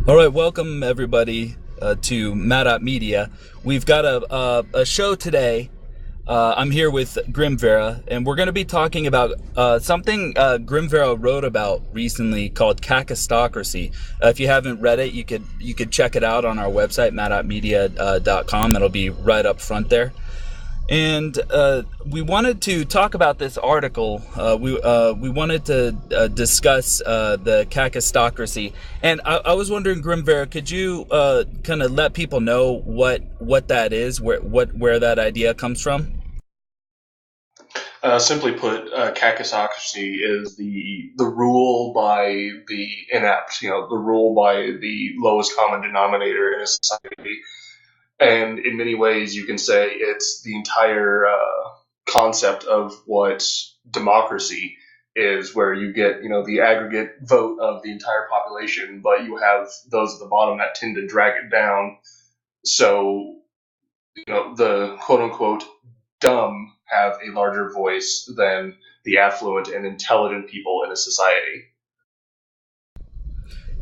All right, welcome everybody to Madot Media. We've got a show today. I'm here with Grimvera, and we're going to be talking about something Grimvera wrote about recently called Kakistocracy. If you haven't read it, you could check it out on our website, madotmedia.com. It'll be right up front there. And we wanted to talk about this article. We wanted to discuss the Kakistocracy, and I was wondering, Grimvera, could you kind of let people know what that is, where that idea comes from? Simply put, Kakistocracy is the rule by the inept, the rule by the lowest common denominator in a society. And in many ways, you can say it's the entire concept of what democracy is, where you get, the aggregate vote of the entire population, but you have those at the bottom that tend to drag it down. So, the quote unquote dumb have a larger voice than the affluent and intelligent people in a society.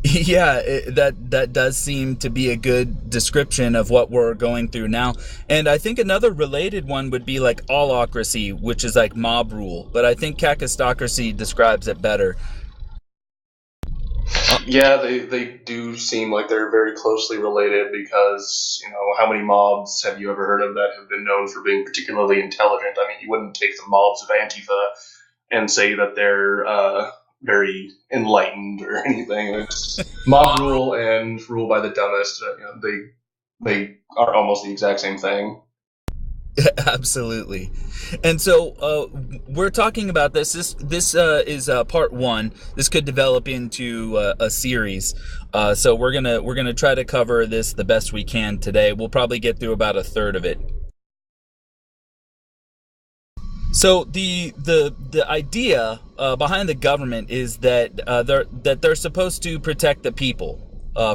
Yeah, that does seem to be a good description of what we're going through now. And I think another related one would be like allocracy, which is like mob rule. But I think Kakistocracy describes it better. Uh, Yeah, they do seem like they're very closely related because, how many mobs have you ever heard of that have been known for being particularly intelligent? I mean, you wouldn't take the mobs of Antifa and say that they're very enlightened or anything. It's mob rule and rule by the dumbest. They are almost the exact same thing. Absolutely. And so we're talking about this. This is part one. This could develop into a series. So we're gonna try to cover this the best we can today. We'll probably get through about a third of it. So the idea behind the government is that they're supposed to protect the people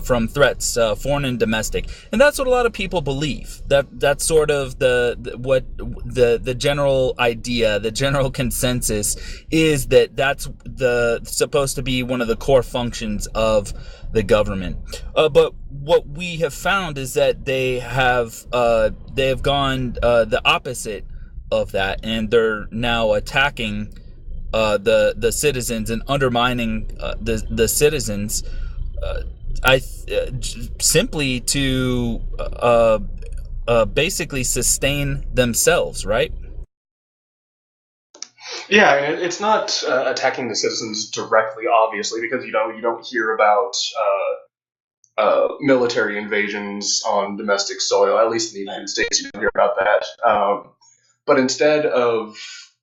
from threats, foreign and domestic, and that's what a lot of people believe. That's sort of what the general idea, the general consensus is, that that's the supposed to be one of the core functions of the government. But what we have found is that they have gone the opposite of that, and they're now attacking the citizens and undermining the citizens. Uh, I simply to basically sustain themselves, right? Yeah, and it's not attacking the citizens directly, obviously, because you don't hear about military invasions on domestic soil. At least in the United States, you don't hear about that. But instead of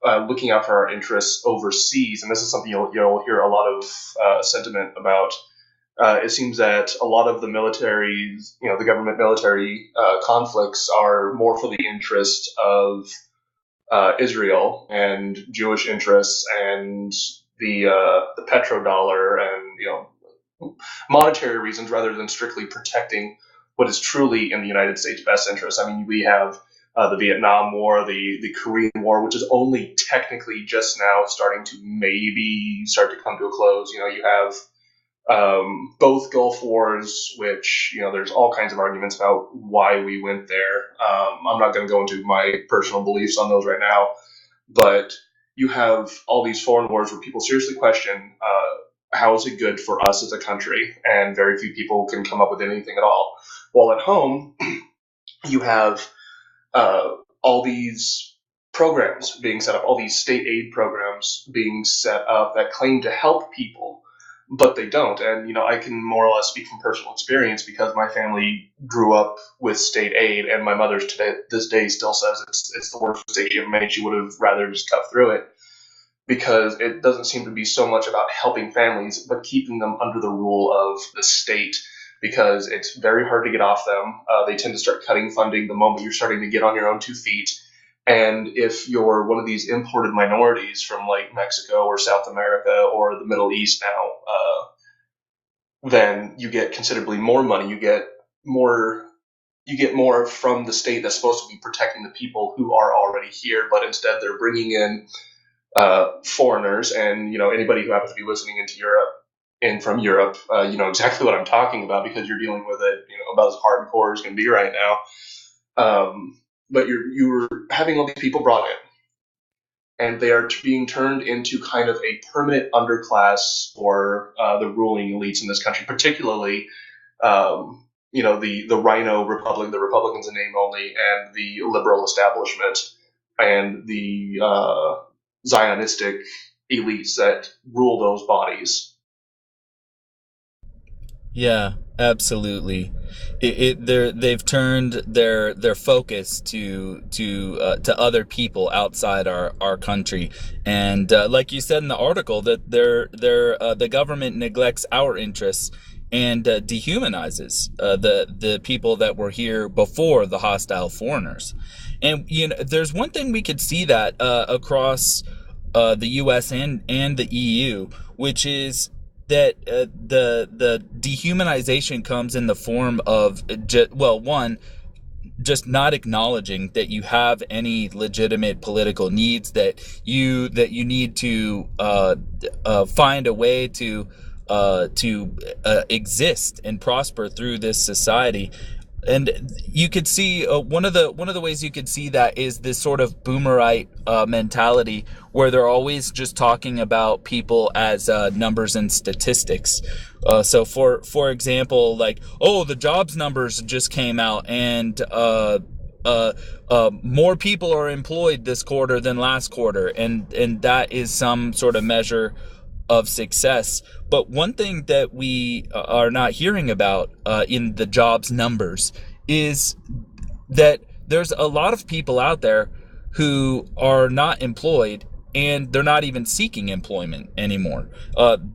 looking out for our interests overseas, and this is something you'll hear a lot of sentiment about. It seems that a lot of the military, the government military conflicts are more for the interest of Israel and Jewish interests and the petrodollar and monetary reasons rather than strictly protecting what is truly in the United States' best interest. I mean, we have the Vietnam War, the Korean War, which is only technically just now starting to maybe start to come to a close. You have both Gulf Wars, which there's all kinds of arguments about why we went there. I'm not going to go into my personal beliefs on those right now, but you have all these foreign wars where people seriously question how is it good for us as a country, and very few people can come up with anything at all. While at home, you have all these programs being set up, all these state aid programs being set up that claim to help people, but they don't. And I can more or less speak from personal experience because my family grew up with state aid, and my mother today this day still says it's the worst mistake she ever made. She would have rather just cut through it because it doesn't seem to be so much about helping families, but keeping them under the rule of the state because it's very hard to get off them. They tend to start cutting funding the moment you're starting to get on your own 2 feet. And if you're one of these imported minorities from like Mexico or South America or the Middle East now, then you get considerably more money. More you get more from the state that's supposed to be protecting the people who are already here, but instead they're bringing in foreigners and anybody who happens to be listening into Europe. and from Europe, you know exactly what I'm talking about because you're dealing with it, you know, about as hardcore as can be right now. But you're having all these people brought in, and they are being turned into kind of a permanent underclass for the ruling elites in this country, particularly you know the Rhino Republic, the Republicans in name only, and the liberal establishment, and the Zionistic elites that rule those bodies. Yeah, absolutely. They've turned their focus to other people outside our country, and like you said in the article, that the government neglects our interests and dehumanizes the people that were here before the hostile foreigners. And you know, there's one thing we could see that across the U.S. and the EU, which is that the dehumanization comes in the form of one, just not acknowledging that you have any legitimate political needs, that you need to find a way to exist and prosper through this society. And you could see one of the ways you could see that is this sort of boomerite mentality, where they're always just talking about people as numbers and statistics. So for example, like, oh, the jobs numbers just came out, and more people are employed this quarter than last quarter, and that is some sort of measure of success. But one thing that we are not hearing about in the jobs numbers is that there's a lot of people out there who are not employed, and they're not even seeking employment anymore.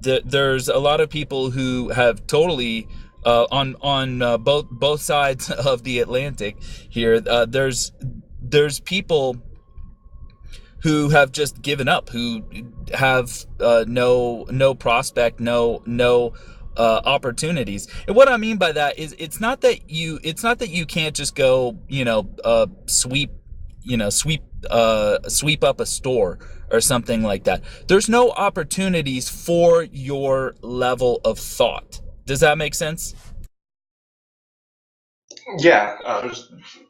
There's a lot of people who have totally on both sides of the Atlantic here. There's people who have just given up, who have no prospect, no opportunities. And what I mean by that is it's not that you can't just go, sweep sweep up a store or something like that. There's no opportunities for your level of thought. Does that make sense? Yeah,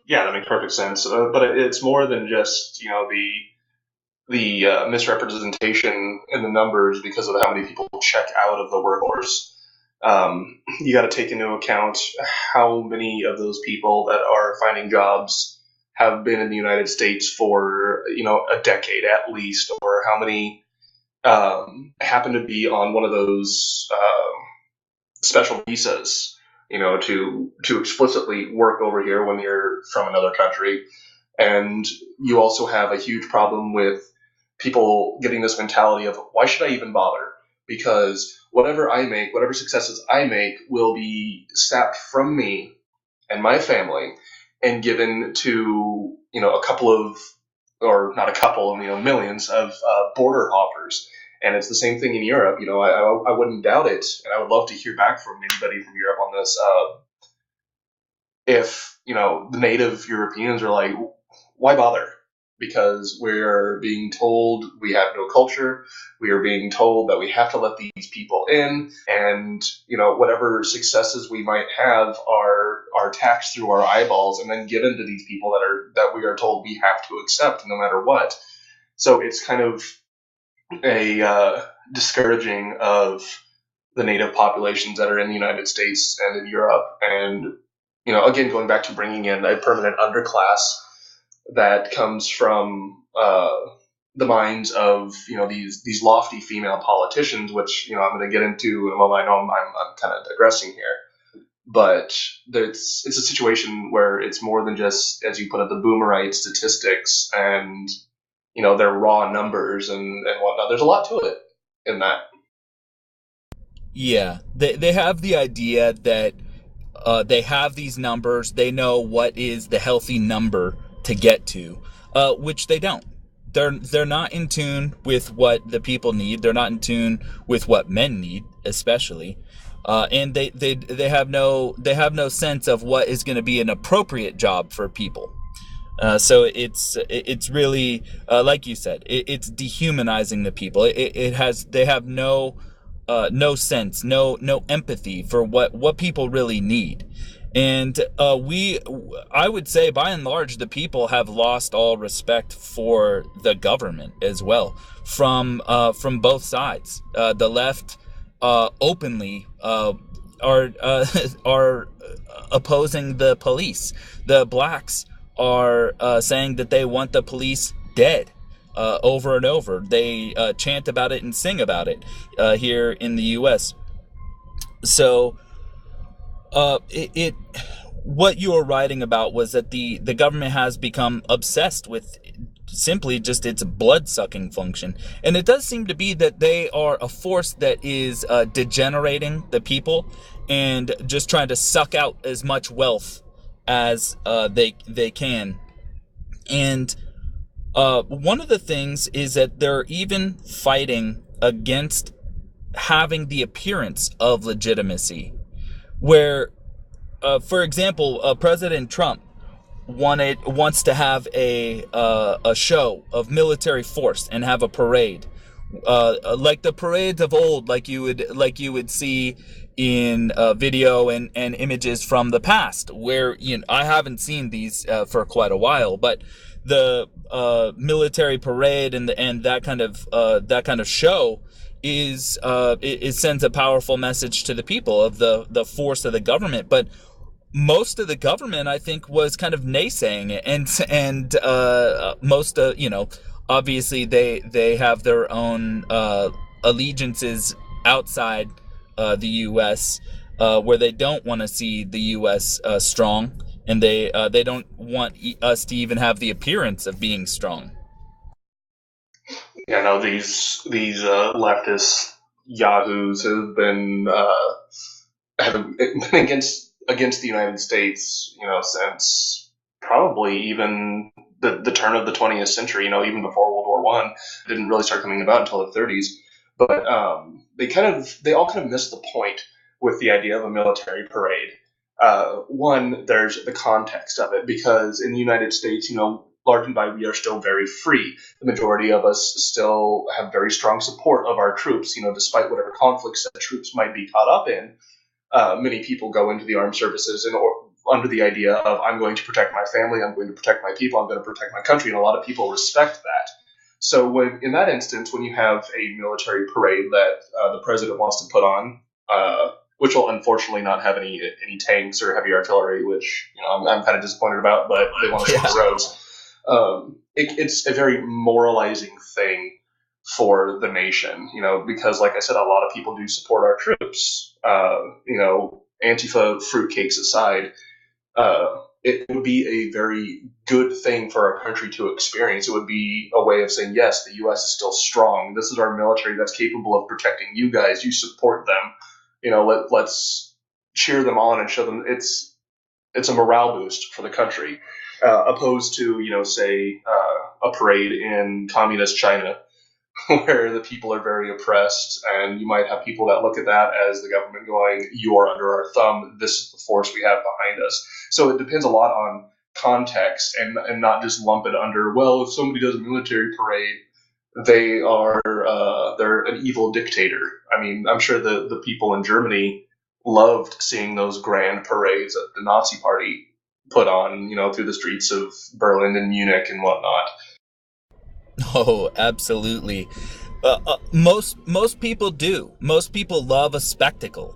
yeah, that makes perfect sense. But it's more than just the misrepresentation in the numbers because of how many people check out of the workforce. You got to take into account how many of those people that are finding jobs have been in the United States for a decade at least, or how many happen to be on one of those special visas, to explicitly work over here when you're from another country. And you also have a huge problem with people getting this mentality of, why should I even bother? Because whatever I make, whatever successes I make, will be sapped from me and my family and given to a couple of, or not a couple, millions of border hoppers. And it's the same thing in Europe. I wouldn't doubt it, and I would love to hear back from anybody from Europe on this. If the native Europeans are like, why bother? Because we're being told we have no culture. We are being told that we have to let these people in, and whatever successes we might have are taxed through our eyeballs and then given to these people that we are told we have to accept no matter what. So it's kind of a discouraging of the native populations that are in the United States and in Europe, and again, going back to bringing in a permanent underclass that comes from the minds of these lofty female politicians, which I'm going to get into in a moment. I know I'm kind of digressing here, but it's a situation where it's more than just, as you put it, the boomerite statistics and their raw numbers and whatnot. There's a lot to it in that. Yeah, they have the idea that they have these numbers. They know what is the healthy number to get to, which they don't. They're not in tune with what the people need. They're not in tune with what men need, especially, and they have no sense of what is going to be an appropriate job for people. So it's really, like you said, it's dehumanizing the people. They have no no sense, no empathy for what people really need. And I would say, by and large, the people have lost all respect for the government as well, from both sides. The left openly are are opposing the police. The blacks are saying that they want the police dead. Over and over, they chant about it and sing about it here in the U.S. So, what you were writing about was that the government has become obsessed with simply just its blood-sucking function, and it does seem to be that they are a force that is degenerating the people and just trying to suck out as much wealth as they can. And one of the things is that they're even fighting against having the appearance of legitimacy, where, for example, President Trump wants to have a show of military force and have a parade, like the parades of old, like you would see in video and images from the past, where I haven't seen these for quite a while, but the military parade and that kind of show is it sends a powerful message to the people of the force of the government. But most of the government, I think, was kind of naysaying it, and most obviously they have their own allegiances outside the U.S. Where they don't want to see the U.S. Strong, and they don't want us to even have the appearance of being strong. Yeah, no, these leftist yahoos have been against the United States, since probably even the turn of the 20th century. Even before World War One, it didn't really start coming about until the 30s. But they all kind of missed the point with the idea of a military parade. One, there's the context of it, because in the United States, large and by, we are still very free. The majority of us still have very strong support of our troops, despite whatever conflicts that troops might be caught up in. Many people go into the armed services under the idea of, I'm going to protect my family, I'm going to protect my people, I'm going to protect my country, and a lot of people respect that. So in that instance, when you have a military parade that the president wants to put on, which will unfortunately not have any tanks or heavy artillery, which I'm kind of disappointed about, but they want to show the roads. It's a very moralizing thing for the nation, because, like I said, a lot of people do support our troops. Antifa fruitcakes aside, it would be a very good thing for our country to experience. It would be a way of saying, yes, the U.S. is still strong. This is our military that's capable of protecting you guys. You support them. Let's cheer them on and show them it's a morale boost for the country, opposed to, say, a parade in communist China where the people are very oppressed, and you might have people that look at that as the government going, you are under our thumb, this is the force we have behind us. So it depends a lot on context, and not just lump it under, well, if somebody does a military parade, they're an evil dictator. I mean, I'm sure the people in Germany loved seeing those grand parades that the Nazi Party put on, through the streets of Berlin and Munich and whatnot. Oh, absolutely. Most people do. Most people love a spectacle.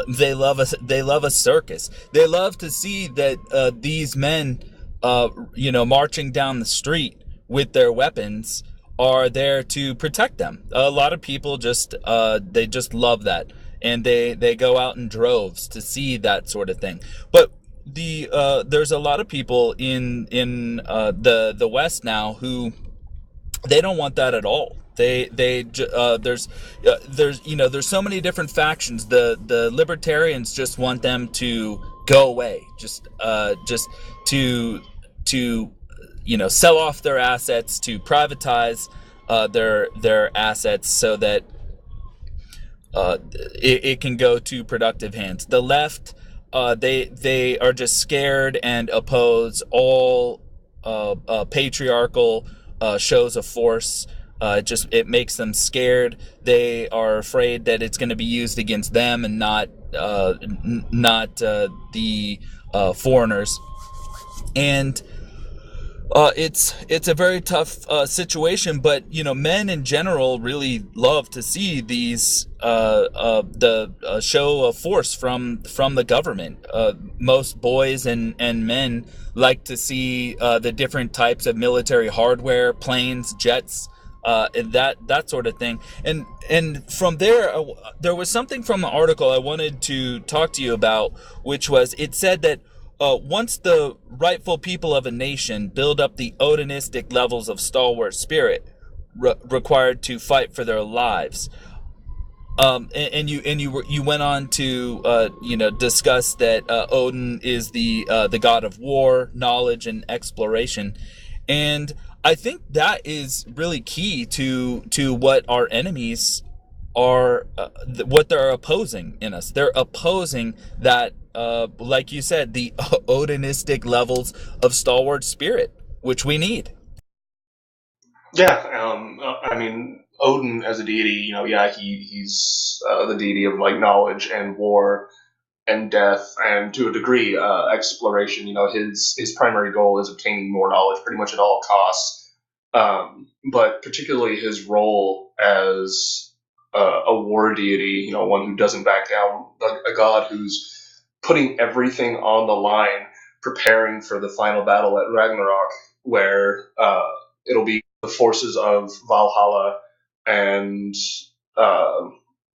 They love a circus. They love to see that these men, marching down the street with their weapons, are there to protect them. A lot of people just love that, and they go out in droves to see that sort of thing. But there's a lot of people in the West now who they don't want that at all. There's so many different factions. The libertarians just want them to go away, just to sell off their assets, to privatize their assets so that it can go to productive hands. The left, they are just scared and oppose all patriarchal shows of force. It makes them scared. They are afraid that it's going to be used against them and not the foreigners. And it's a very tough situation, but men in general really love to see these the show of force from the government. Most boys and men like to see the different types of military hardware, planes, jets, and that sort of thing. And from there, there was something from the article I wanted to talk to you about, which was it said that once the rightful people of a nation build up the Odinistic levels of stalwart spirit required to fight for their lives, and you went on to discuss that Odin is the god of war, knowledge, and exploration, and I think that is really key to what our enemies are, what they're opposing in us. They're opposing that, like you said, the Odinistic levels of stalwart spirit, which we need. Yeah, I mean, Odin as a deity, yeah, he's the deity of like knowledge and war and death, and to a degree, exploration. His primary goal is obtaining more knowledge, pretty much at all costs. But particularly his role as a war deity, one who doesn't back down, a god who's putting everything on the line, preparing for the final battle at Ragnarok, where it'll be the forces of Valhalla and uh,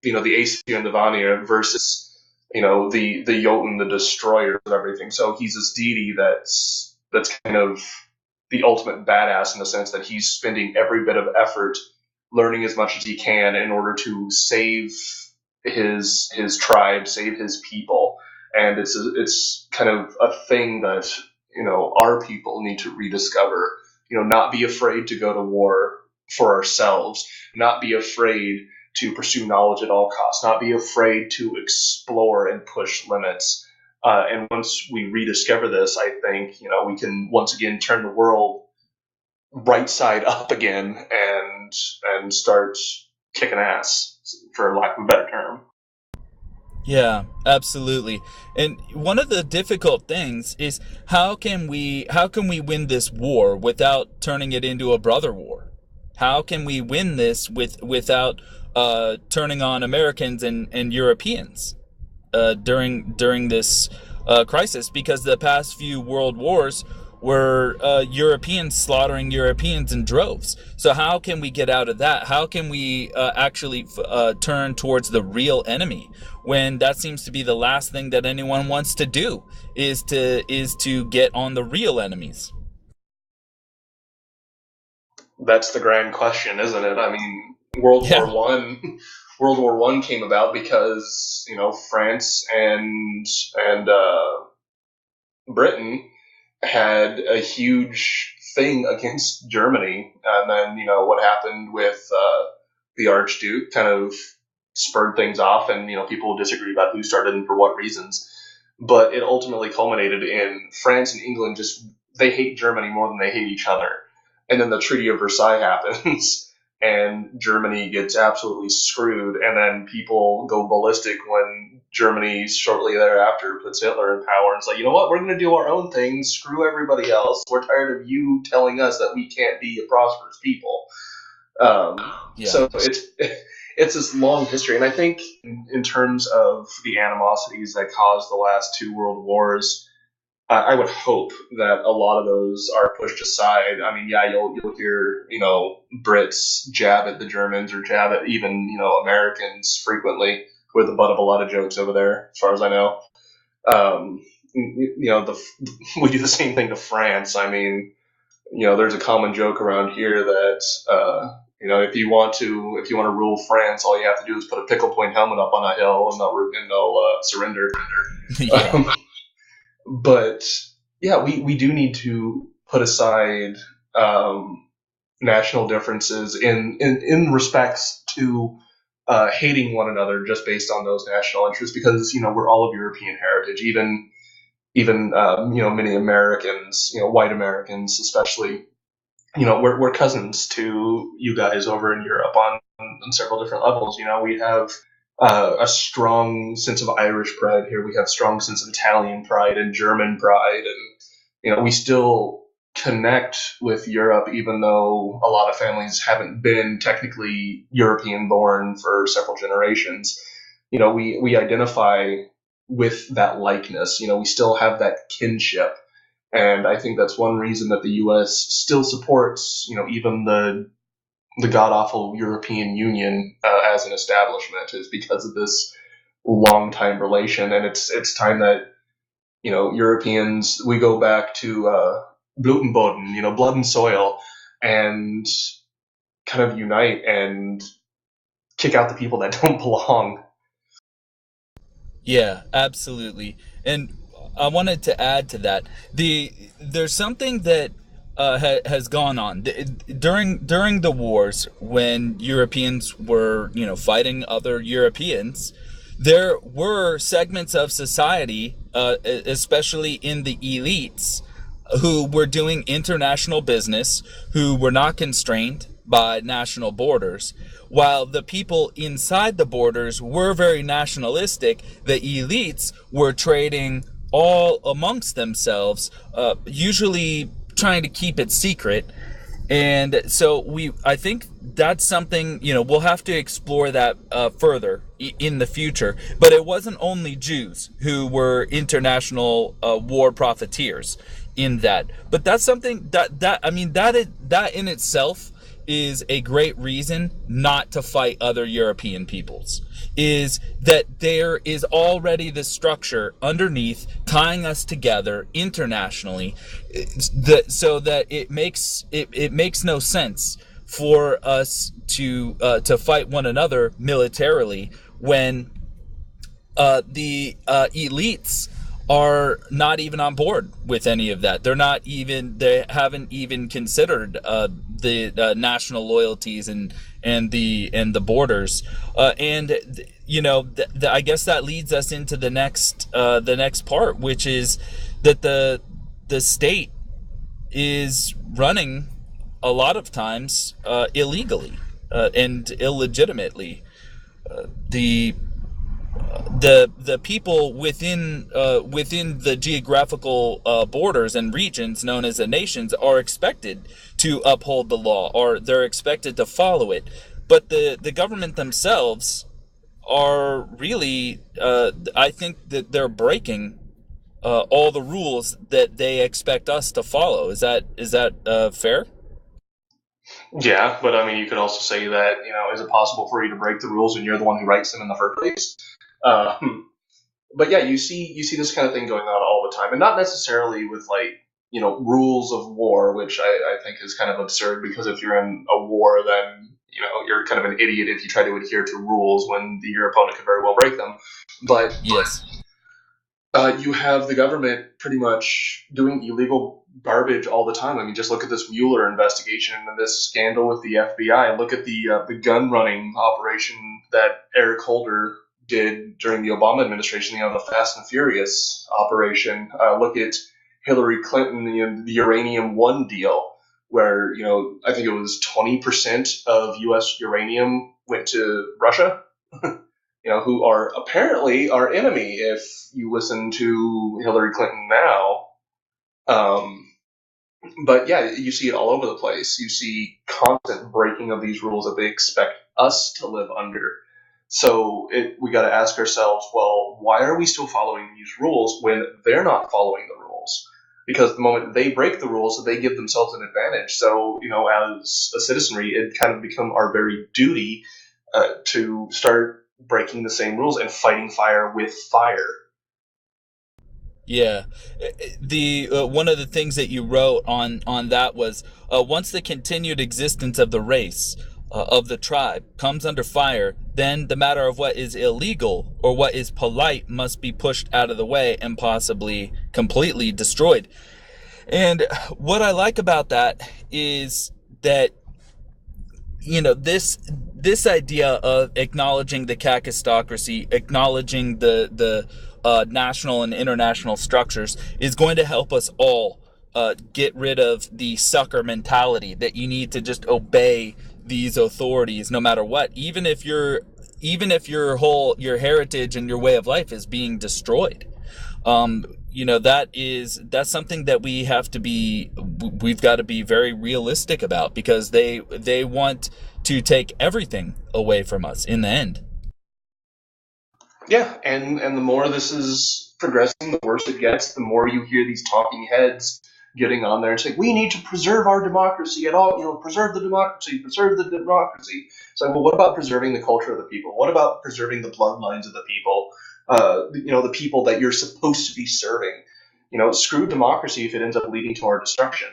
the Aesir and the Vanir versus the Jotun, the destroyers of everything. So he's this deity that's kind of the ultimate badass in the sense that he's spending every bit of effort learning as much as he can in order to save his tribe, save his people, and it's kind of a thing that our people need to rediscover. Not be afraid to go to war for ourselves, not be afraid to pursue knowledge at all costs, not be afraid to explore and push limits. And once we rediscover this, I think we can once again turn the world right side up again and start kicking ass, for lack of a better term. Yeah, absolutely. And one of the difficult things is how can we win this war without turning it into a brother war? How can we win this without turning on Americans and Europeans during this crisis? Because the past few world wars were Europeans slaughtering Europeans in droves. So how can we get out of that? How can we actually turn towards the real enemy when that seems to be the last thing that anyone wants to do is to get on the real enemies? That's the grand question, isn't it? I mean, World War Yeah. One, World War One came about because France and Britain had a huge thing against Germany, and then what happened with the Archduke kind of spurred things off, and people disagree about who started and for what reasons. But it ultimately culminated in France and England just they hate Germany more than they hate each other, and then the Treaty of Versailles happens. And Germany gets absolutely screwed, and then people go ballistic when Germany shortly thereafter puts Hitler in power and it's like, you know what, we're going to do our own thing, screw everybody else. We're tired of you telling us that we can't be a prosperous people. Yeah. So it's this long history, and I think in terms of the animosities that caused the last two world wars, I would hope that a lot of those are pushed aside. I mean, yeah, you'll hear Brits jab at the Germans or jab at even Americans frequently. We're the butt of a lot of jokes over there, as far as I know. Um, we do the same thing to France. I mean, there's a common joke around here that if you want to rule France, all you have to do is put a pickle point helmet up on a hill and they'll surrender. Yeah. Um, but yeah, we do need to put aside national differences in respects to hating one another just based on those national interests, because we're all of European heritage. Even many Americans, white Americans especially, we're cousins to you guys over in Europe on several different levels. We have a strong sense of Irish pride here. We have a strong sense of Italian pride and German pride, and we still connect with Europe, even though a lot of families haven't been technically European born for several generations. We identify with that likeness. We still have that kinship. And I think that's one reason that the U.S. still supports, even the god awful European Union as an establishment, is because of this long time relation. And it's time that Europeans, we go back to Blutenboden, blood and soil, and kind of unite and kick out the people that don't belong. Yeah, absolutely. And I wanted to add to that. There's something that has gone on during the wars when Europeans were, fighting other Europeans. There were segments of society, especially in the elites, who were doing international business, who were not constrained by national borders, while the people inside the borders were very nationalistic. The elites were trading all amongst themselves, usually trying to keep it secret. And so I think that's something, we'll have to explore that further in the future. But it wasn't only Jews who were international war profiteers in that. But that's something that in itself is a great reason not to fight other European peoples, is that there is already this structure underneath tying us together internationally, so that it makes no sense for us to fight one another militarily when the elites are not even on board with any of that. They haven't even considered the national loyalties and the borders. I guess that leads us into the next part, which is that the state is running a lot of times illegally and illegitimately. The people within the geographical borders and regions known as the nations are expected to uphold the law, or they're expected to follow it. But the government themselves are really, I think that they're breaking all the rules that they expect us to follow. Is that fair? Yeah, but I mean, you could also say that, is it possible for you to break the rules when you're the one who writes them in the first place? But yeah, you see this kind of thing going on all the time, and not necessarily with rules of war, which I think is kind of absurd, because if you're in a war, then you're kind of an idiot if you try to adhere to rules when your opponent could very well break them. But Yes. you have the government pretty much doing illegal garbage all the time. I mean, just look at this Mueller investigation and this scandal with the FBI. Look at the gun running operation that Eric Holder did during the Obama administration. The Fast and Furious operation. Look at Hillary Clinton and the Uranium One deal, where I think it was 20% of U.S. uranium went to Russia. Who are apparently our enemy if you listen to Hillary Clinton now. But yeah, you see it all over the place. You see constant breaking of these rules that they expect us to live under. So we got to ask ourselves, well, why are we still following these rules when they're not following the rules? Because the moment they break the rules, they give themselves an advantage. So, as a citizenry, it kind of become our very duty to start breaking the same rules and fighting fire with fire. Yeah, the one of the things that you wrote on that was, once the continued existence of the race of the tribe comes under fire, then the matter of what is illegal or what is polite must be pushed out of the way and possibly completely destroyed. And what I like about that is that this idea of acknowledging the Kakistocracy, acknowledging the national and international structures, is going to help us all get rid of the sucker mentality that you need to just obey these authorities no matter what, even if your heritage and your way of life is being destroyed. That's something that we've got to be very realistic about, because they want to take everything away from us in the end. Yeah, and the more this is progressing, the worse it gets. The more you hear these talking heads getting on there and saying, "We need to preserve our democracy at all. Preserve the democracy, preserve the democracy." It's like, well, what about preserving the culture of the people? What about preserving the bloodlines of the people? The people that you're supposed to be serving. Screw democracy if it ends up leading to our destruction.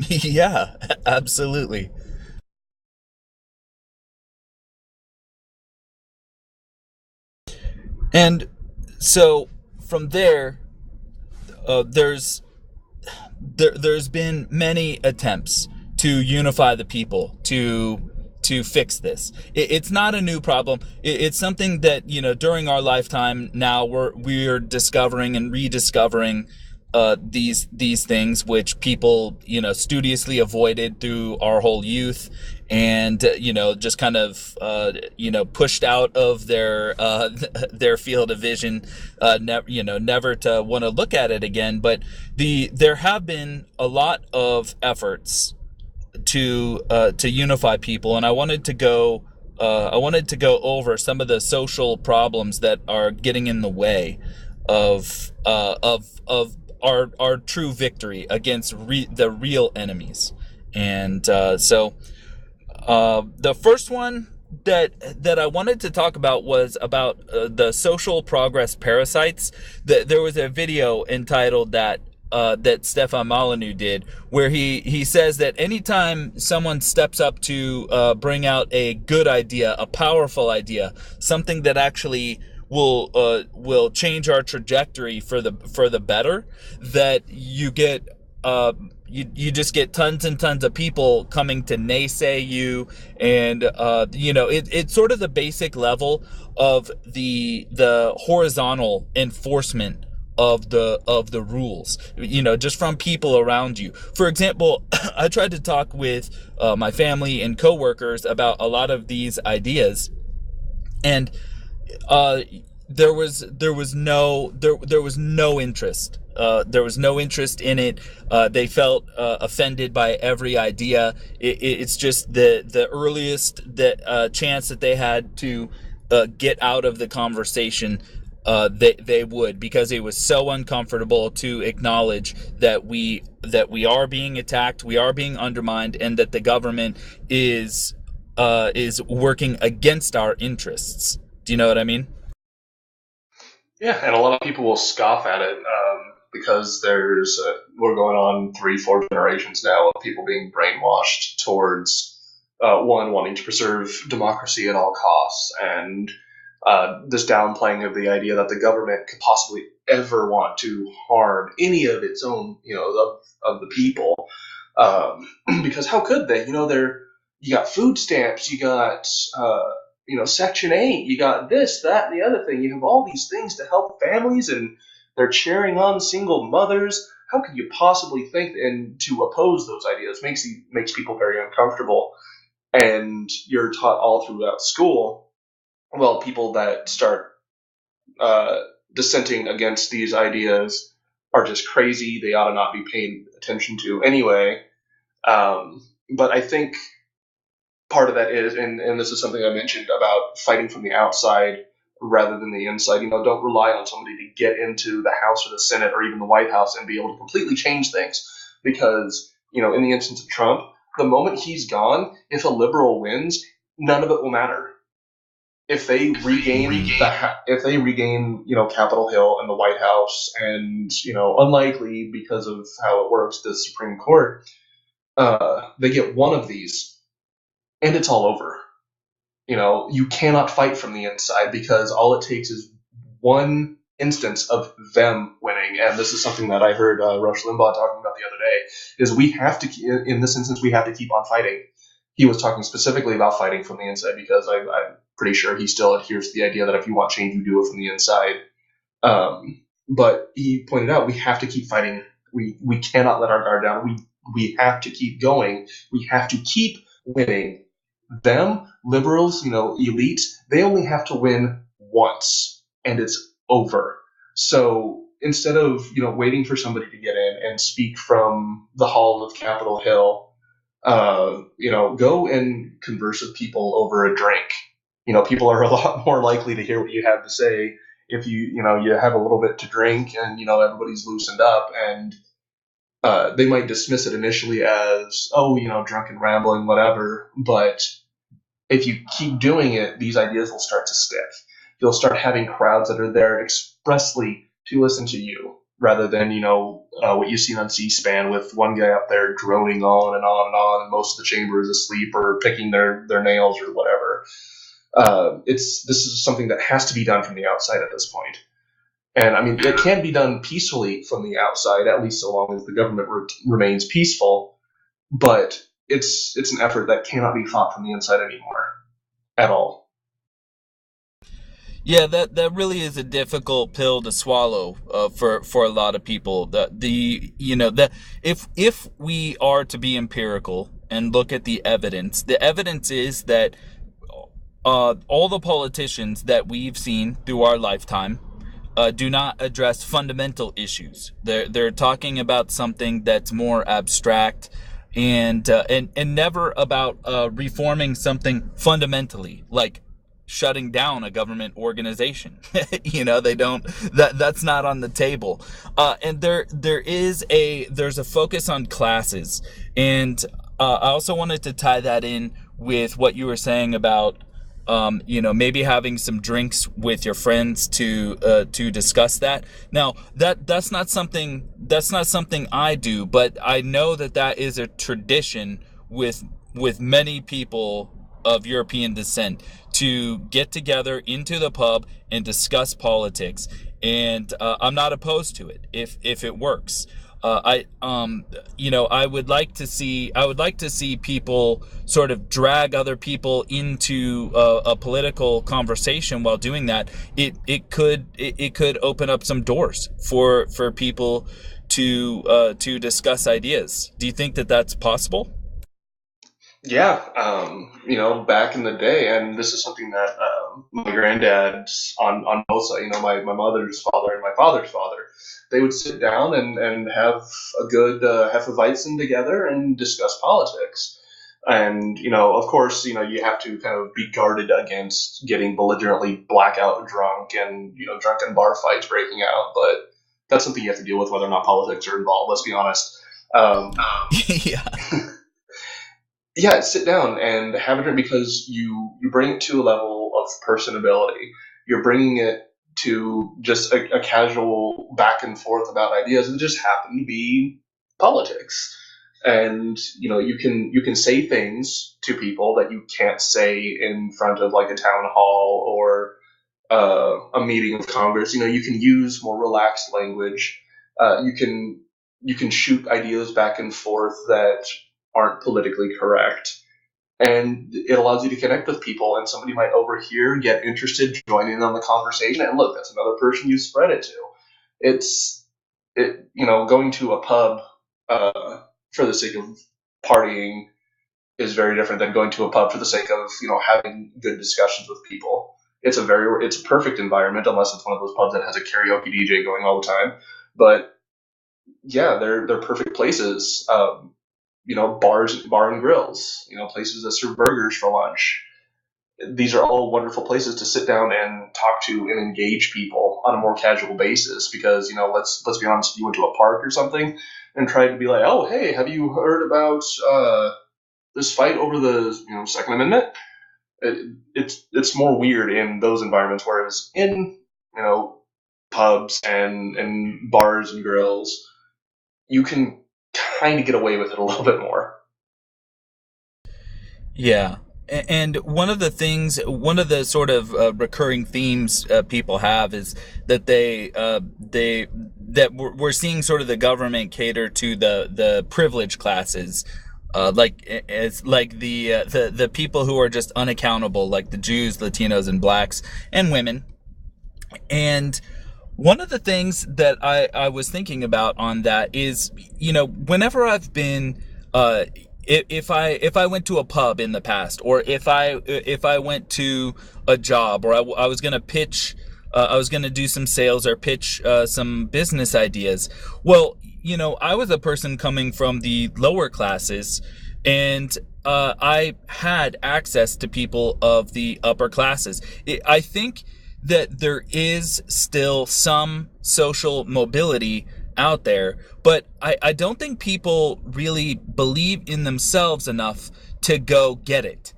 Yeah, absolutely. And so from there, there's there's been many attempts to unify the people to fix this. It's not a new problem. It's something that, during our lifetime now we're discovering and rediscovering these things which people studiously avoided through our whole youth, and just kind of pushed out of their their field of vision, never to want to look at it again. But there have been a lot of efforts to unify people, and I wanted to go over some of the social problems that are getting in the way of our true victory against the real enemies. And the first one that I wanted to talk about was about the social progress parasites. There was a video entitled that Stefan Molyneux did, where he says that anytime someone steps up to bring out a good idea, a powerful idea, something that actually will change our trajectory for the better, that you get you just get tons and tons of people coming to naysay you. And it's sort of the basic level of the horizontal enforcement of the rules, just from people around you. For example, I tried to talk with my family and coworkers about a lot of these ideas, and there was no interest. There was no interest in it. They felt offended by every idea. It's just the earliest chance that they had to get out of the conversation, they would, because it was so uncomfortable to acknowledge that we are being attacked, we are being undermined, and that the government is working against our interests. Do you know what I mean? Yeah, and a lot of people will scoff at it because we're going on 3-4 generations now of people being brainwashed towards one, wanting to preserve democracy at all costs, and this downplaying of the idea that the government could possibly ever want to harm any of its own, of the people. Because how could they? You got food stamps, you got Section 8, you got this, that, and the other thing. You have all these things to help families, and they're cheering on single mothers. How could you possibly think and to oppose those ideas? Makes people very uncomfortable, and you're taught all throughout school. Well, people that start dissenting against these ideas are just crazy. They ought to not be paid attention to anyway. But I think part of that is, and this is something I mentioned about fighting from the outside rather than the inside. Don't rely on somebody to get into the House or the Senate or even the White House and be able to completely change things. Because, in the instance of Trump, the moment he's gone, if a liberal wins, none of it will matter. If they regain Capitol Hill and the White House, and unlikely because of how it works, the Supreme Court, they get one of these, and it's all over. You cannot fight from the inside, because all it takes is one instance of them winning. And this is something that I heard Rush Limbaugh talking about the other day, is we have to, in this instance, we have to keep on fighting. He was talking specifically about fighting from the inside, because I'm pretty sure he still adheres to the idea that if you want change, you do it from the inside. But he pointed out we have to keep fighting We cannot let our guard down. We have to keep going. We have to keep winning. Them, liberals, elites, they only have to win once, and it's over. So instead of waiting for somebody to get in and speak from the hall of Capitol Hill, go and converse with people over a drink. People are a lot more likely to hear what you have to say if you have a little bit to drink and everybody's loosened up, and they might dismiss it initially as, oh, drunken rambling, whatever. But if you keep doing it, these ideas will start to stick. You'll start having crowds that are there expressly to listen to you, rather than what you see on C-SPAN with one guy up there droning on and on and on, and most of the chamber is asleep or picking their nails or whatever. This is something that has to be done from the outside at this point. And I mean, it can be done peacefully from the outside, at least so long as the government remains peaceful. But it's an effort that cannot be fought from the inside anymore, at all. Yeah, that really is a difficult pill to swallow for a lot of people. If we are to be empirical and look at the evidence is that all the politicians that we've seen through our lifetime do not address fundamental issues. They're talking about something that's more abstract and never about reforming something fundamentally, like shutting down a government organization. They don't. That's not on the table. And there's a focus on classes, and I also wanted to tie that in with what you were saying about maybe having some drinks with your friends to discuss that. Now, that's not something I do, but I know that is a tradition with many people of European descent to get together into the pub and discuss politics. And I'm not opposed to it if it works. I would like to see people sort of drag other people into a political conversation while doing that. It could open up some doors for people to discuss ideas. Do you think that that's possible? Yeah, back in the day, and this is something that my granddad's on both sides, my mother's father and my father's father, they would sit down and have a good Hefeweizen together and discuss politics. And, of course, you have to kind of be guarded against getting belligerently blackout drunk and, drunken bar fights breaking out. But that's something you have to deal with whether or not politics are involved, let's be honest. Yeah. Yeah, sit down and have a drink, because you bring it to a level of personability. You're bringing it to just a casual back and forth about ideas that just happen to be politics. And you can say things to people that you can't say in front of like a town hall or a meeting of Congress. You can use more relaxed language. You can shoot ideas back and forth that aren't politically correct, and it allows you to connect with people, and somebody might overhear, get interested, join in on the conversation, and look, that's another person you spread it to. Going to a pub for the sake of partying is very different than going to a pub for the sake of having good discussions with people. It's a perfect environment, unless it's one of those pubs that has a karaoke DJ going all the time. But yeah, they're perfect places. Bar and grills, places that serve burgers for lunch. These are all wonderful places to sit down and talk to and engage people on a more casual basis, because, let's be honest, if you went to a park or something and tried to be like, oh, hey, have you heard about this fight over the Second Amendment? It's more weird in those environments, whereas in, pubs and bars and grills, you can kind of get away with it a little bit more. Yeah. And one of the sort of recurring themes people have is that we're seeing sort of the government cater to the privileged classes, like the people who are just unaccountable, like the Jews, Latinos, and blacks and women. And One of the things that I was thinking about on that is, whenever I've been, if I went to a pub in the past, or if I went to a job, or I was going to pitch, I was going to do some sales or pitch some business ideas. Well, I was a person coming from the lower classes, and I had access to people of the upper classes. I think that there is still some social mobility out there, but I don't think people really believe in themselves enough to go get it.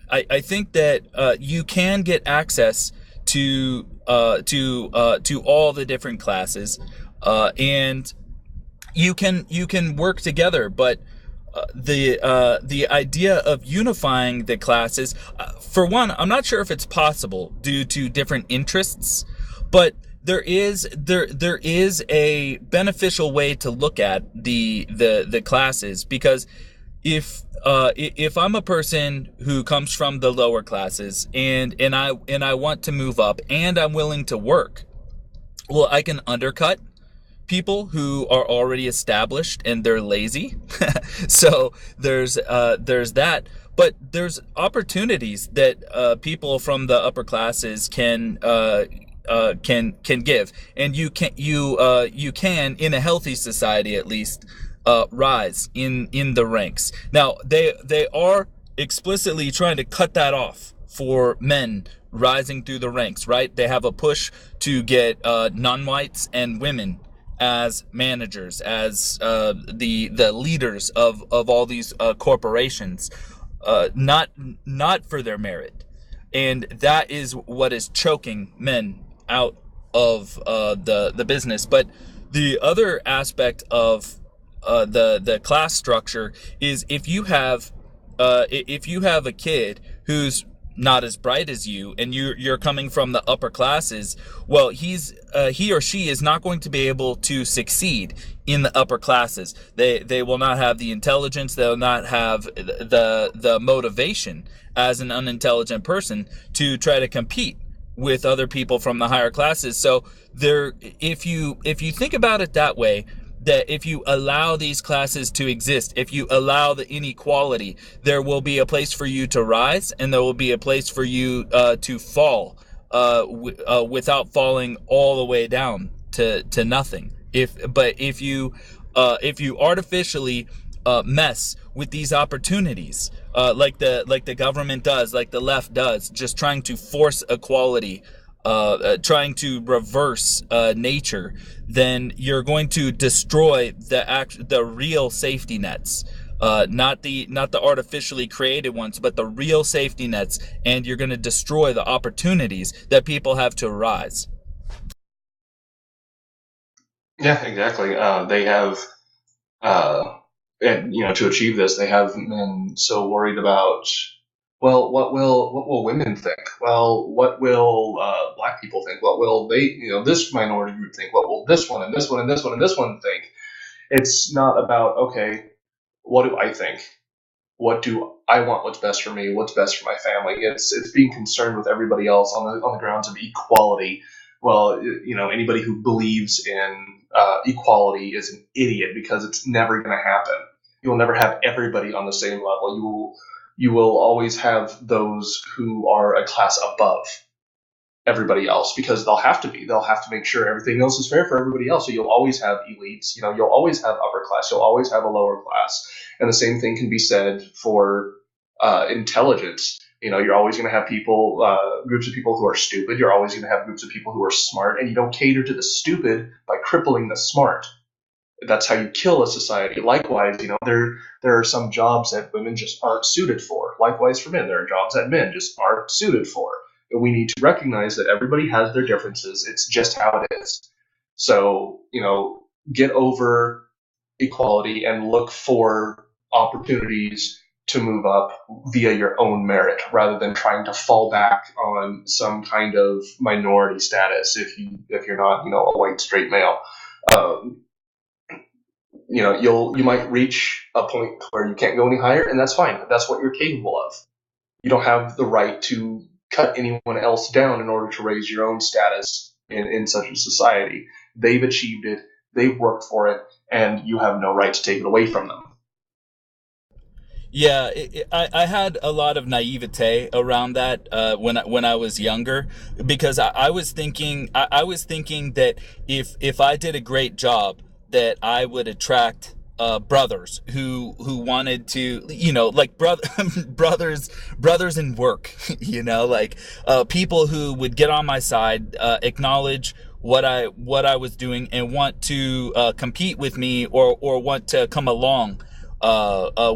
I think that you can get access to all the different classes, and you can work together, but the idea of unifying the classes, for one, I'm not sure if it's possible due to different interests, but there is a beneficial way to look at the classes, because if I'm a person who comes from the lower classes, and I want to move up, and I'm willing to work, well, I can undercut people who are already established and they're lazy. So there's that, but there's opportunities that people from the upper classes can give, and you can in a healthy society at least rise in the ranks. Now they are explicitly trying to cut that off for men rising through the ranks, right? They have a push to get non-whites and women as managers, as the leaders of all these corporations, not for their merit, and that is what is choking men out of the business. But the other aspect of the class structure is, if you have a kid who's not as bright as you, and you're coming from the upper classes, well, he or she is not going to be able to succeed in the upper classes. They will not have the intelligence, they'll not have the motivation as an unintelligent person to try to compete with other people from the higher classes. So if you think about it that way, that if you allow these classes to exist, if you allow the inequality, there will be a place for you to rise, and there will be a place for you to fall without falling all the way down to nothing. If you artificially mess with these opportunities, like the government does, like the left does, just trying to force equality, trying to reverse nature, then you're going to destroy the real safety nets, not the artificially created ones, but the real safety nets, and you're going to destroy the opportunities that people have to rise. Yeah, exactly. They have, and to achieve this, they have men so worried about, well, what will women think? Well, what will black people think? What will this minority group think? What will this one and this one and this one and this one think? It's not about, okay, what do I think? What do I want? What's best for me? What's best for my family? It's being concerned with everybody else on the grounds of equality. Well, anybody who believes in equality is an idiot, because it's never going to happen. You will never have everybody on the same level. You will always have those who are a class above everybody else, because they'll have to be. They'll have to make sure everything else is fair for everybody else. So you'll always have elites. You'll always have upper class. You'll always have a lower class. And the same thing can be said for intelligence. You're always going to have people, groups of people who are stupid. You're always going to have groups of people who are smart, and you don't cater to the stupid by crippling the smart. That's how you kill a society. Likewise, there are some jobs that women just aren't suited for. Likewise for men, there are jobs that men just aren't suited for. And we need to recognize that everybody has their differences. It's just how it is. So, get over equality and look for opportunities to move up via your own merit, rather than trying to fall back on some kind of minority status if you're not a white straight male. Um, you might reach a point where you can't go any higher, and that's fine. That's what you're capable of. You don't have the right to cut anyone else down in order to raise your own status. in such a society. They've achieved it, they've worked for it, and you have no right to take it away from them. Yeah, I had a lot of naivete around that when I was younger, because I was thinking I was thinking that if I did a great job, that I would attract brothers who wanted to, like brothers in work, like people who would get on my side, acknowledge what I was doing, and want to compete with me, or want to come along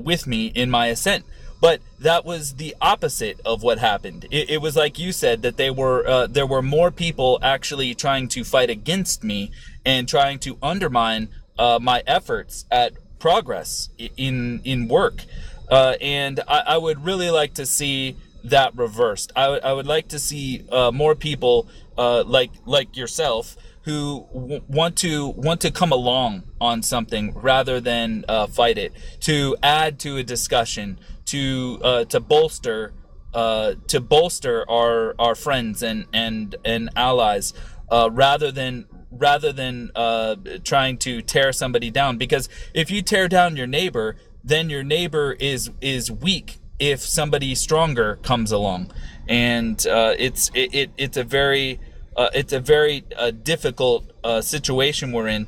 with me in my ascent. But that was the opposite of what happened. It was like you said, that there were more people actually trying to fight against me and trying to undermine my efforts at progress in work. And I would really like to see that reversed. I would like to see more people like yourself, who want to come along on something rather than fight it, to add to a discussion, to bolster our friends and allies, rather than trying to tear somebody down. Because if you tear down your neighbor, then your neighbor is weak if somebody stronger comes along. And it's a very difficult situation we're in.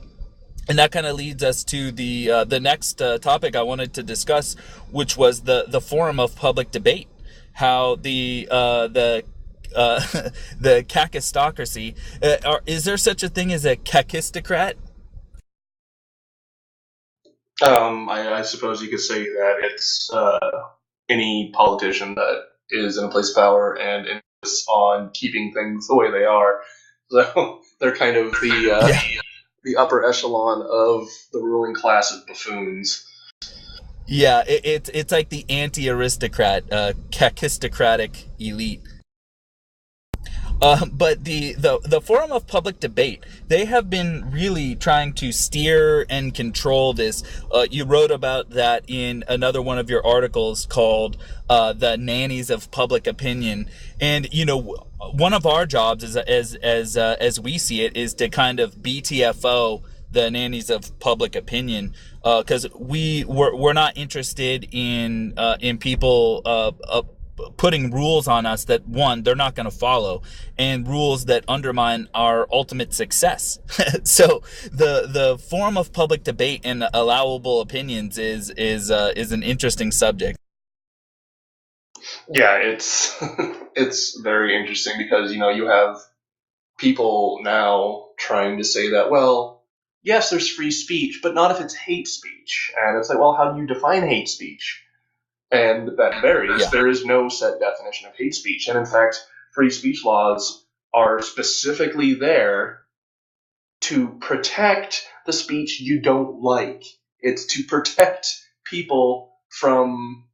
And that kind of leads us to the next topic I wanted to discuss, which was the forum of public debate. How the the Kakistocracy, is there such a thing as a Kakistocrat? I suppose you could say that it's any politician that is in a place of power and insists on keeping things the way they are. So they're kind of Yeah. the upper echelon of the ruling class of buffoons. Yeah, it's like the anti-aristocrat, kakistocratic elite. But the forum of public debate, they have been really trying to steer and control this. You wrote about that in another one of your articles called "The Nannies of Public Opinion," and one of our jobs is, as we see it, is to kind of BTFO the nannies of public opinion, because we're not interested in people putting rules on us that, one, they're not going to follow, and rules that undermine our ultimate success. So the form of public debate and allowable opinions is an interesting subject. Yeah, it's it's very interesting because you have people now trying to say that, well, yes, there's free speech, but not if it's hate speech. And it's like, well, how do you define hate speech? And that varies. Yeah. There is no set definition of hate speech. And in fact, free speech laws are specifically there to protect the speech you don't like. It's to protect people from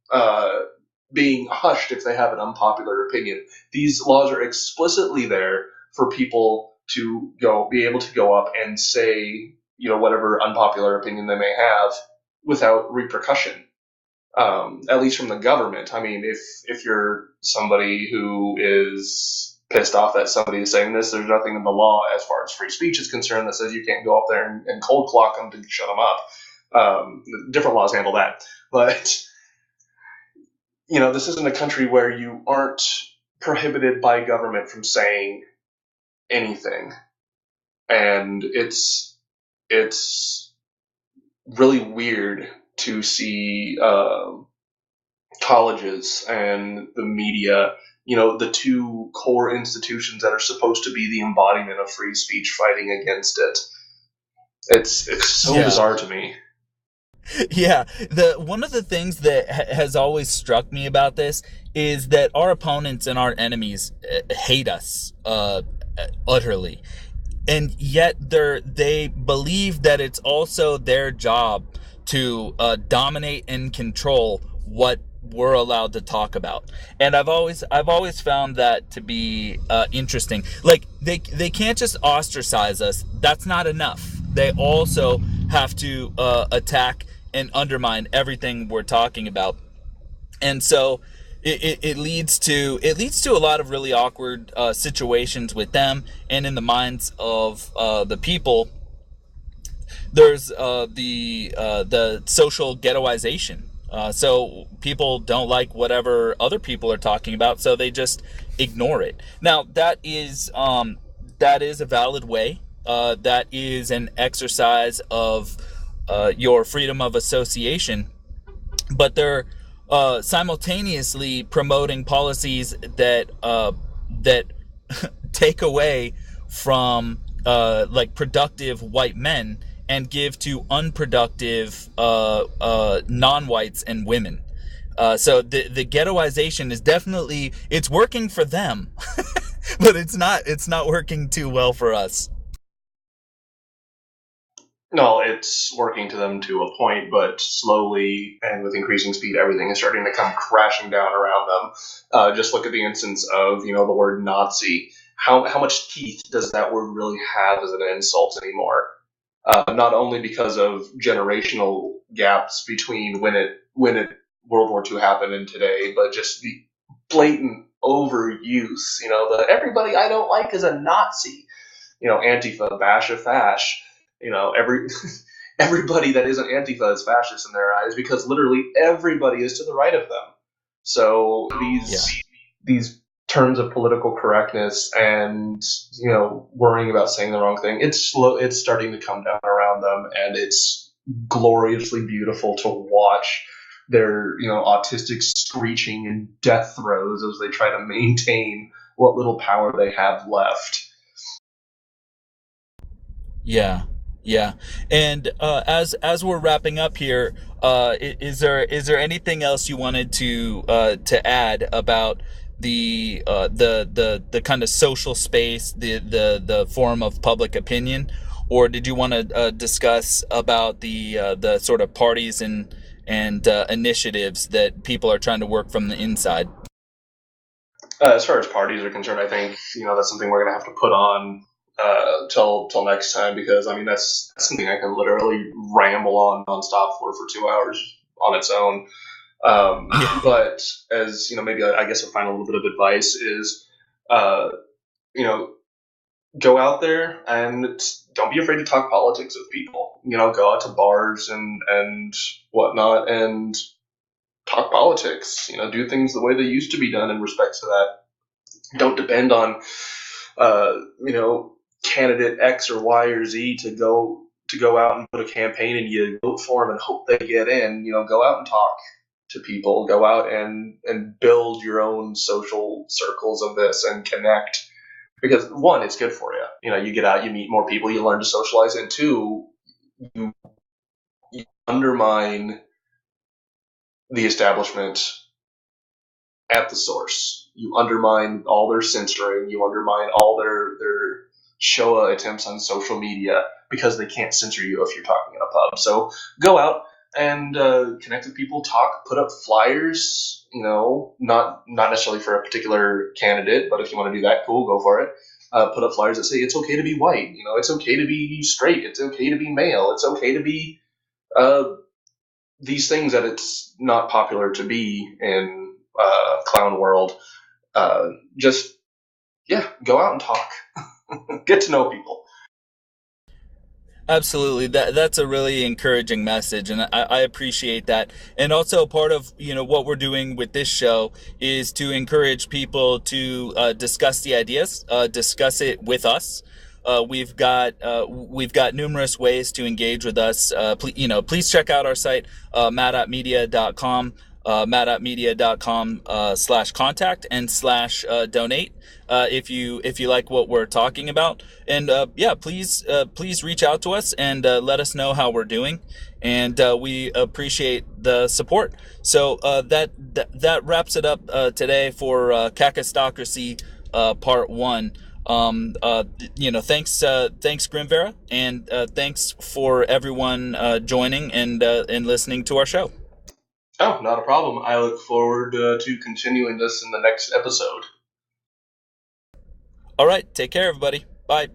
being hushed if they have an unpopular opinion. These laws are explicitly there for people to be able to go up and say, whatever unpopular opinion they may have without repercussion. At least from the government. I mean, if you're somebody who is pissed off that somebody is saying this, there's nothing in the law as far as free speech is concerned that says you can't go up there and cold clock them to shut them up. Different laws handle that. But, this isn't a country where you aren't prohibited by government from saying anything. And it's really weird to see colleges and the media, the two core institutions that are supposed to be the embodiment of free speech, fighting against it. It's so bizarre to me. Yeah, one of the things that has always struck me about this is that our opponents and our enemies hate us utterly, and yet they believe that it's also their job to dominate and control what we're allowed to talk about. And I've always found that to be interesting. Like they can't just ostracize us. That's not enough. They also have to attack and undermine everything we're talking about. And so it leads to a lot of really awkward situations with them and in the minds of the people. There's the social ghettoization. So people don't like whatever other people are talking about, so they just ignore it. Now that is a valid way. That is an exercise of your freedom of association, but they're simultaneously promoting policies that take away from like productive white men and give to unproductive non-whites and women. So the ghettoization is definitely, it's working for them, but it's not working too well for us. No, it's working to them to a point, but slowly and with increasing speed, everything is starting to come crashing down around them. Just look at the instance of the word Nazi. How much teeth does that word really have as an insult anymore? Not only because of generational gaps between when it World War II happened and today, but just the blatant overuse. The everybody I don't like is a Nazi. Antifa, Basha, Fash. Every everybody that isn't Antifa is fascist in their eyes because literally everybody is to the right of them. So Yeah. these terms of political correctness and worrying about saying the wrong thing, it's starting to come down around them, and it's gloriously beautiful to watch their autistic screeching and death throes as they try to maintain what little power they have left. Yeah, yeah. And as we're wrapping up here, is there anything else you wanted to add about the kind of social space, the form of public opinion, or did you want to discuss about the sort of parties and initiatives that people are trying to work from the inside? As far as parties are concerned, I think that's something we're gonna have to put on till next time, because I mean that's something I can literally ramble on nonstop for 2 hours on its own. Yeah. But as maybe I guess a final little bit of advice is, uh, you know, go out there and don't be afraid to talk politics with people. Go out to bars and whatnot and talk politics. Do things the way they used to be done in respect to that. Don't depend on uh, you know candidate X or Y or Z to go out and put a campaign and you vote for them and hope they get in. Go out and talk to people. Go out and build your own social circles of this and connect. Because one, it's good for you. You get out, you meet more people, you learn to socialize, and two, you, you undermine the establishment at the source. You undermine all their censoring. You undermine all their Showa attempts on social media because they can't censor you if you're talking in a pub. So go out and connect with people, talk, put up flyers. Not necessarily for a particular candidate, but if you want to do that, cool, go for it. Put up flyers that say it's okay to be white. It's okay to be straight. It's okay to be male. It's okay to be uh, these things that it's not popular to be in clown world. Just yeah, go out and talk, get to know people. Absolutely. That's a really encouraging message, and I appreciate that. And also, part of what we're doing with this show is to encourage people to discuss the ideas, discuss it with us. We've got numerous ways to engage with us. Please check out our site, mad.media.com, mad.media.com /contact and /donate. If you like what we're talking about, and yeah, please reach out to us and let us know how we're doing, and we appreciate the support. So that wraps it up today for Kakistocracy Part 1. Thanks Grimvera, and thanks for everyone joining and listening to our show. Oh, not a problem. I look forward to continuing this in the next episode. All right, take care, everybody. Bye.